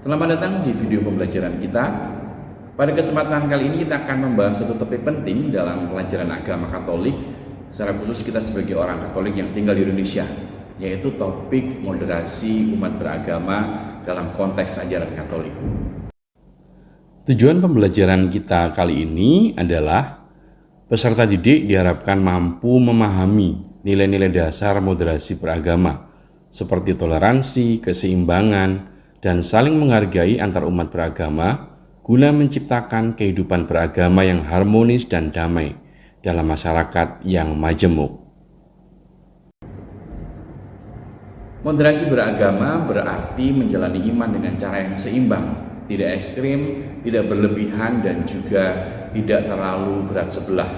Selamat datang di video pembelajaran kita. Pada kesempatan kali ini kita akan membahas satu topik penting dalam pelajaran agama Katolik, secara khusus kita sebagai orang Katolik yang tinggal di Indonesia, yaitu topik moderasi umat beragama dalam konteks ajaran Katolik. Tujuan pembelajaran kita kali ini adalah peserta didik diharapkan mampu memahami nilai-nilai dasar moderasi beragama, seperti toleransi, keseimbangan, dan saling menghargai antar umat beragama guna menciptakan kehidupan beragama yang harmonis dan damai dalam masyarakat yang majemuk. Moderasi beragama berarti menjalani iman dengan cara yang seimbang, tidak ekstrim, tidak berlebihan, dan juga tidak terlalu berat sebelah.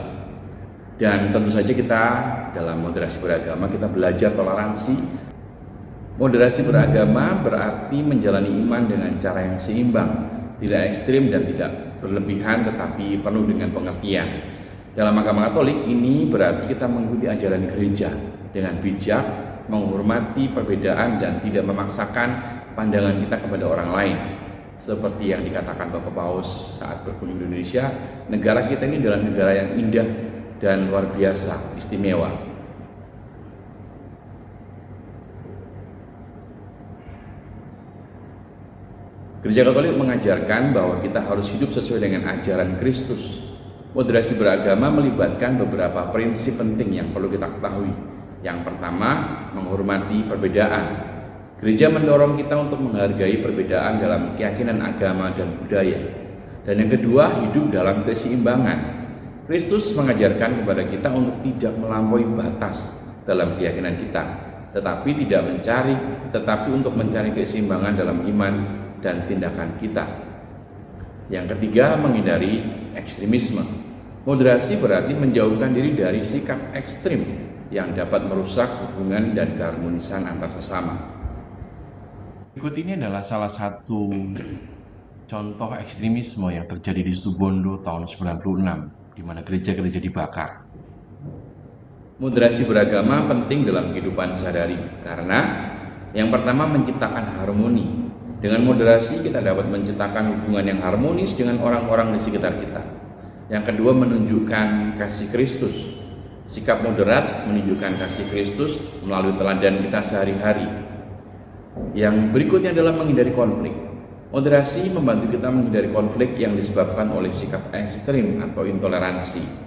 Dan tentu saja kita dalam moderasi beragama kita belajar toleransi. Moderasi beragama berarti menjalani iman dengan cara yang seimbang, tidak ekstrim dan tidak berlebihan, tetapi penuh dengan pengertian. Dalam agama Katolik ini berarti kita mengikuti ajaran gereja dengan bijak, menghormati perbedaan dan tidak memaksakan pandangan kita kepada orang lain. Seperti yang dikatakan Bapak Paus saat berkunjung di Indonesia, negara kita ini adalah negara yang indah dan luar biasa, istimewa. Gereja Katolik mengajarkan bahwa kita harus hidup sesuai dengan ajaran Kristus. Moderasi beragama melibatkan beberapa prinsip penting yang perlu kita ketahui. Yang pertama, menghormati perbedaan. Gereja mendorong kita untuk menghargai perbedaan dalam keyakinan agama dan budaya. Dan yang kedua, hidup dalam keseimbangan. Kristus mengajarkan kepada kita untuk tidak melampaui batas dalam keyakinan kita, tetapi untuk mencari keseimbangan dalam iman dan tindakan kita. Yang ketiga, menghindari ekstremisme. Moderasi berarti menjauhkan diri dari sikap ekstrim yang dapat merusak hubungan dan keharmonisan antar sesama. Berikut ini adalah salah satu contoh ekstremisme yang terjadi di Situbondo tahun 96, di mana gereja-gereja dibakar. Moderasi beragama penting dalam kehidupan sehari-hari karena yang pertama menciptakan harmoni. Dengan moderasi kita dapat menciptakan hubungan yang harmonis dengan orang-orang di sekitar kita. Yang kedua, menunjukkan kasih Kristus. Sikap moderat menunjukkan kasih Kristus melalui teladan kita sehari-hari. Yang berikutnya adalah menghindari konflik. Moderasi membantu kita menghindari konflik yang disebabkan oleh sikap ekstrim atau intoleransi.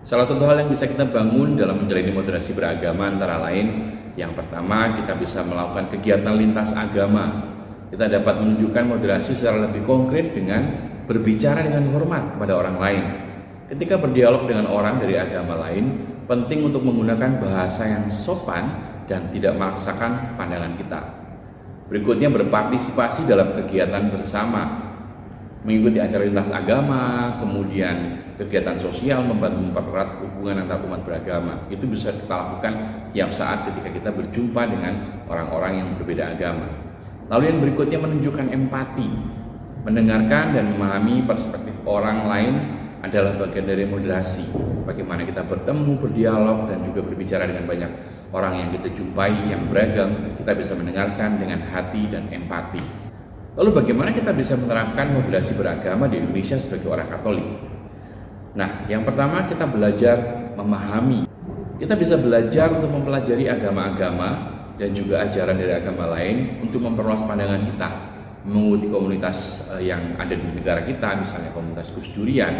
Salah satu hal yang bisa kita bangun dalam menjalani moderasi beragama antara lain, yang pertama kita bisa melakukan kegiatan lintas agama. Kita dapat menunjukkan moderasi secara lebih konkret dengan berbicara dengan hormat kepada orang lain. Ketika berdialog dengan orang dari agama lain, penting untuk menggunakan bahasa yang sopan dan tidak memaksakan pandangan kita. Berikutnya, berpartisipasi dalam kegiatan bersama. Mengikuti acara lintas agama, kemudian kegiatan sosial membantu mempererat hubungan antar umat beragama. Itu bisa kita lakukan setiap saat ketika kita berjumpa dengan orang-orang yang berbeda agama. Lalu yang berikutnya, menunjukkan empati. Mendengarkan dan memahami perspektif orang lain adalah bagian dari moderasi. Bagaimana kita bertemu, berdialog, dan juga berbicara dengan banyak orang yang kita jumpai yang beragam, kita bisa mendengarkan dengan hati dan empati. Lalu bagaimana kita bisa menerapkan moderasi beragama di Indonesia sebagai orang Katolik? Nah, yang pertama kita belajar memahami. Kita bisa belajar untuk mempelajari agama-agama dan juga ajaran dari agama lain untuk memperluas pandangan kita, mengikuti komunitas yang ada di negara kita, misalnya komunitas Gus Durian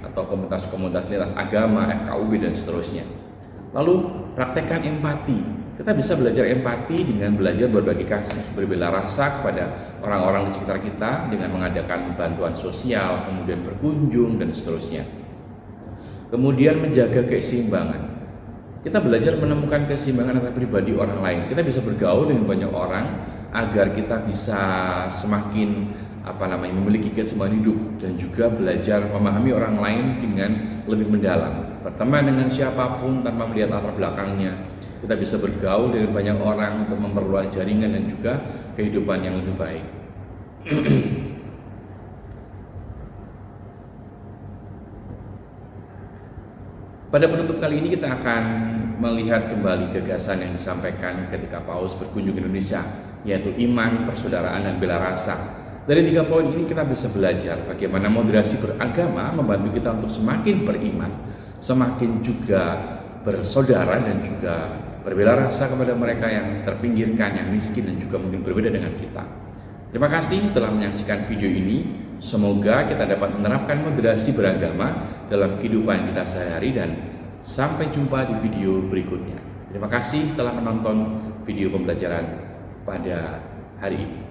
atau komunitas-komunitas lintas agama, FKUB dan seterusnya. Lalu praktekkan empati. Kita bisa belajar empati dengan belajar berbagi kasih, berbela rasa kepada orang-orang di sekitar kita dengan mengadakan bantuan sosial, kemudian berkunjung dan seterusnya. Kemudian menjaga keseimbangan. Kita belajar menemukan keseimbangan antara pribadi orang lain. Kita bisa bergaul dengan banyak orang agar kita bisa semakin memiliki keseimbangan hidup dan juga belajar memahami orang lain dengan lebih mendalam. Berteman dengan siapapun tanpa melihat latar belakangnya. Kita bisa bergaul dengan banyak orang untuk memperluas jaringan dan juga kehidupan yang lebih baik. Pada penutup kali ini kita akan melihat kembali gagasan yang disampaikan ketika Paulus berkunjung ke Indonesia, yaitu iman, persaudaraan, dan bela rasa. Dari 3 poin ini kita bisa belajar bagaimana moderasi beragama membantu kita untuk semakin beriman, semakin juga bersaudara, dan juga berbela rasa kepada mereka yang terpinggirkan, yang miskin, dan juga mungkin berbeda dengan kita. Terima kasih telah menyaksikan video ini. Semoga kita dapat menerapkan moderasi beragama dalam kehidupan kita sehari-hari, dan sampai jumpa di video berikutnya. Terima kasih telah menonton video pembelajaran pada hari ini.